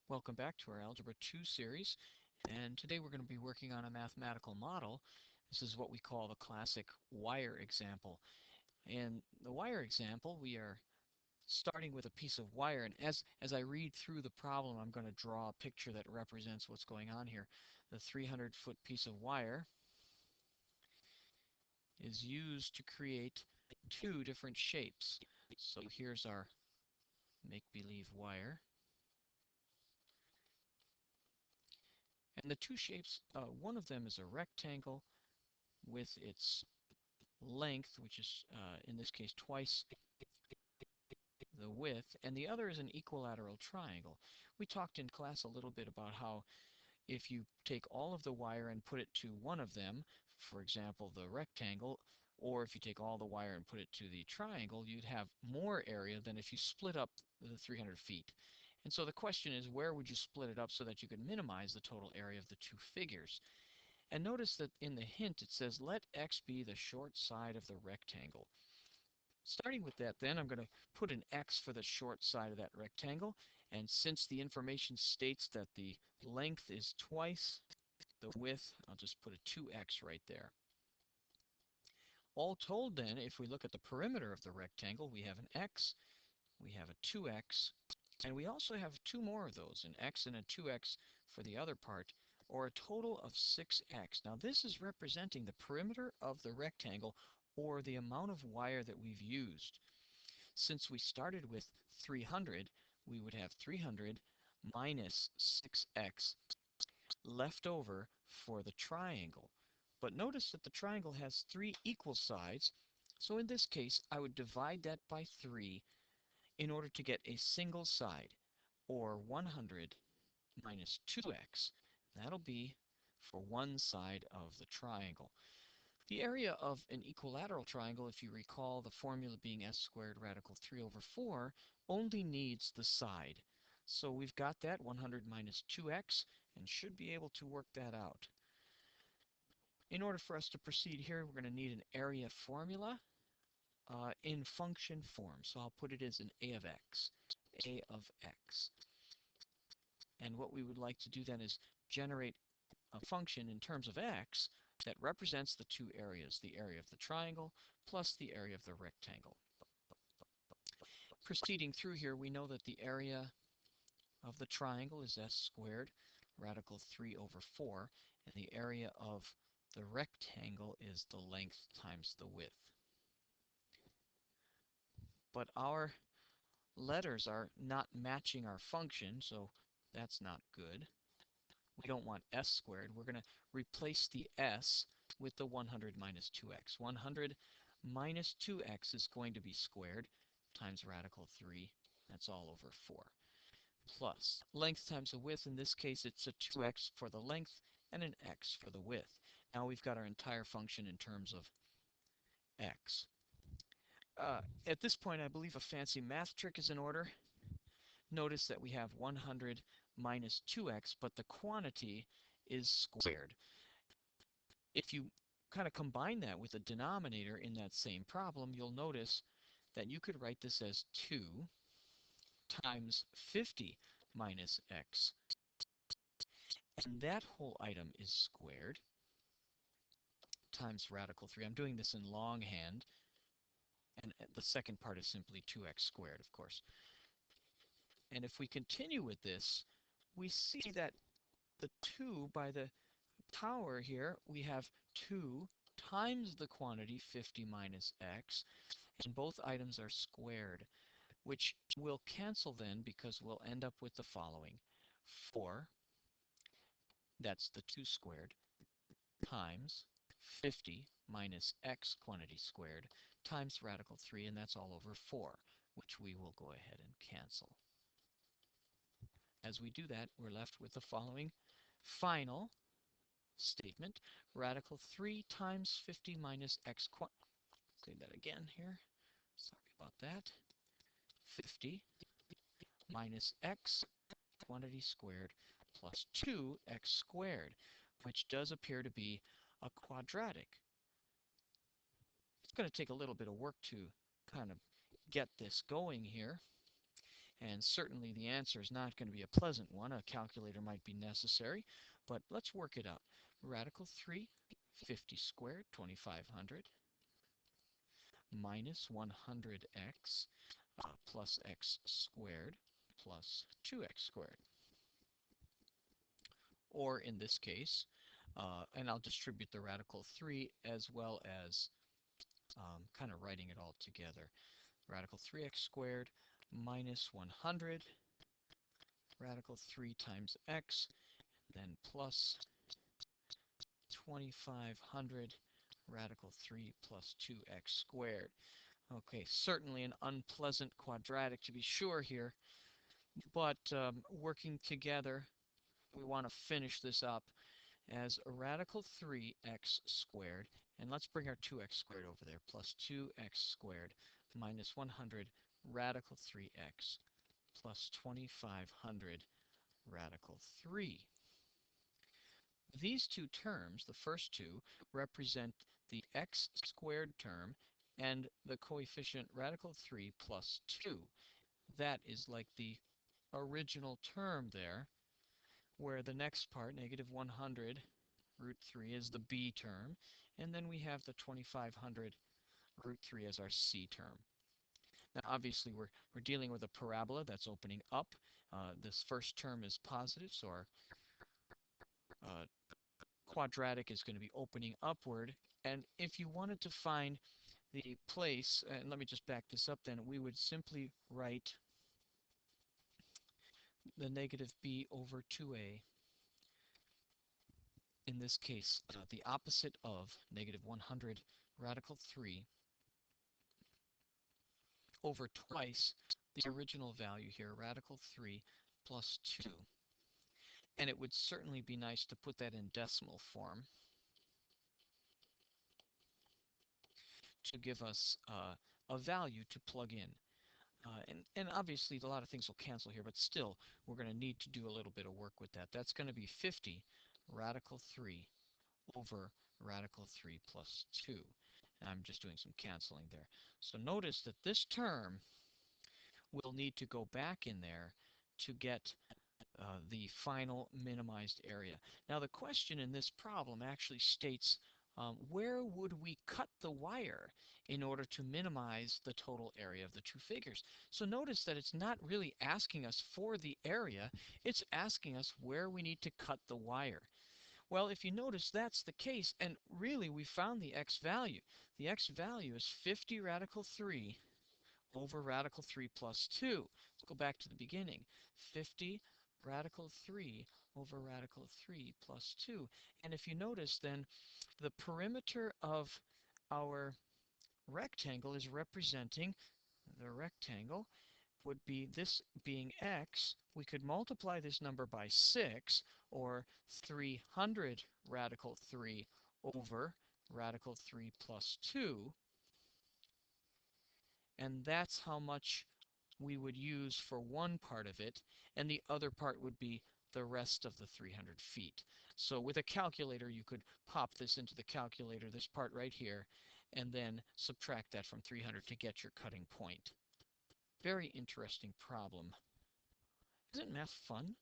Welcome back to our Algebra 2 series, and today we're going to be working on a mathematical model. This is what we call the classic wire example. In the wire example, we are starting with a piece of wire, and as I read through the problem, I'm going to draw a picture that represents what's going on here. The 300-foot piece of wire is used to create two different shapes. So here's our make-believe wire. And the two shapes, one of them is a rectangle with its length, which is in this case twice the width, and the other is an equilateral triangle. We talked in class a little bit about how if you take all of the wire and put it to one of them, for example the rectangle, or if you take all the wire and put it to the triangle, you'd have more area than if you split up the 300 feet. And so the question is, where would you split it up so that you could minimize the total area of the two figures? And notice that in the hint it says let x be the short side of the rectangle. Starting with that, then I'm going to put an x for the short side of that rectangle, and since the information states that the length is twice the width, I'll just put a 2x right there. All told then, if we look at the perimeter of the rectangle, we have an x, we have a 2x, and we also have two more of those, an x and a 2x for the other part, or a total of 6x. Now this is representing the perimeter of the rectangle, or the amount of wire that we've used. Since we started with 300, we would have 300 minus 6x left over for the triangle. But notice that the triangle has three equal sides, so in this case I would divide that by 3 in order to get a single side, or 100 minus 2x. That'll be for one side of the triangle. The area of an equilateral triangle, if you recall the formula being s squared radical 3 over 4, only needs the side. So we've got that, 100 minus 2x, and should be able to work that out. In order for us to proceed here, we're going to need an area formula in function form. So I'll put it as an a of x. A of x. And what we would like to do then is generate a function in terms of x that represents the two areas, the area of the triangle plus the area of the rectangle. Proceeding through here, we know that the area of the triangle is s squared radical 3 over 4, and the area of the rectangle is the length times the width. But our letters are not matching our function, so that's not good. We don't want s squared. We're going to replace the s with the 100 minus 2x. 100 minus 2x is going to be squared times radical 3. That's all over 4. Plus length times the width. In this case, it's a 2x for the length and an x for the width. Now we've got our entire function in terms of x. At this point, I believe a fancy math trick is in order. Notice that we have 100 minus 2x, but the quantity is squared. If you kind of combine that with the denominator in that same problem, you'll notice that you could write this as 2 times 50 minus x. And that whole item is squared times radical 3. I'm doing this in longhand, and the second part is simply 2x squared, of course. And if we continue with this, we see that the 2 by the power here, we have 2 times the quantity 50 minus x, and both items are squared, which will cancel then because we'll end up with the following. 4, that's the 2 squared, times 50 minus x quantity squared times radical 3, and that's all over 4, which we will go ahead and cancel. As we do that, we're left with the following final statement. Radical 3 times 50 minus x quantity. Say that again here. Sorry about that. 50 minus x quantity squared plus 2x squared, which does appear to be a quadratic. It's going to take a little bit of work to kind of get this going here. And certainly the answer is not going to be a pleasant one. A calculator might be necessary, but let's work it out. Radical 3, 50 squared, 2500, minus 100x plus x squared plus 2x squared. Or in this case, and I'll distribute the radical 3 as well as kind of writing it all together. Radical 3x squared minus 100, radical 3 times x, then plus 2500, radical 3 plus 2x squared. Okay, certainly an unpleasant quadratic to be sure here, but working together, we want to finish this up as a radical 3x squared, and let's bring our 2x squared over there, plus 2x squared minus 100 radical 3x plus 2500 radical 3. These two terms, the first two, represent the x squared term and the coefficient radical 3 plus 2. That is like the original term there, where the next part, negative 100 root 3, is the b term, and then we have the 2500 root 3 as our c term. Now, obviously, we're dealing with a parabola that's opening up. This first term is positive, so our uh, quadratic is going to be opening upward. And if you wanted to find the place, and let me just back this up then, we would simply write the negative b over 2a, in this case, the opposite of negative 100 radical 3 over twice the original value here, radical 3 plus 2. And it would certainly be nice to put that in decimal form to give us a value to plug in. And obviously a lot of things will cancel here, but still we're going to need to do a little bit of work with that. That's going to be 50 radical 3 over radical 3 plus 2. And I'm just doing some canceling there. So notice that this term will need to go back in there to get the final minimized area. Now the question in this problem actually states where would we cut the wire in order to minimize the total area of the two figures? So notice that it's not really asking us for the area, it's asking us where we need to cut the wire. Well, if you notice, that's the case, and really we found the x value. The x value is 50 radical 3 over radical 3 plus 2. Let's go back to the beginning. 50 radical 3 over radical 3 plus 2. And if you notice, then the perimeter of our rectangle is representing the rectangle would be this being x. We could multiply this number by 6, or 300 radical 3 over radical 3 plus 2. And that's how much we would use for one part of it, and the other part would be the rest of the 300 feet. So with a calculator, you could pop this into the calculator, this part right here, and then subtract that from 300 to get your cutting point. Very interesting problem. Isn't math fun?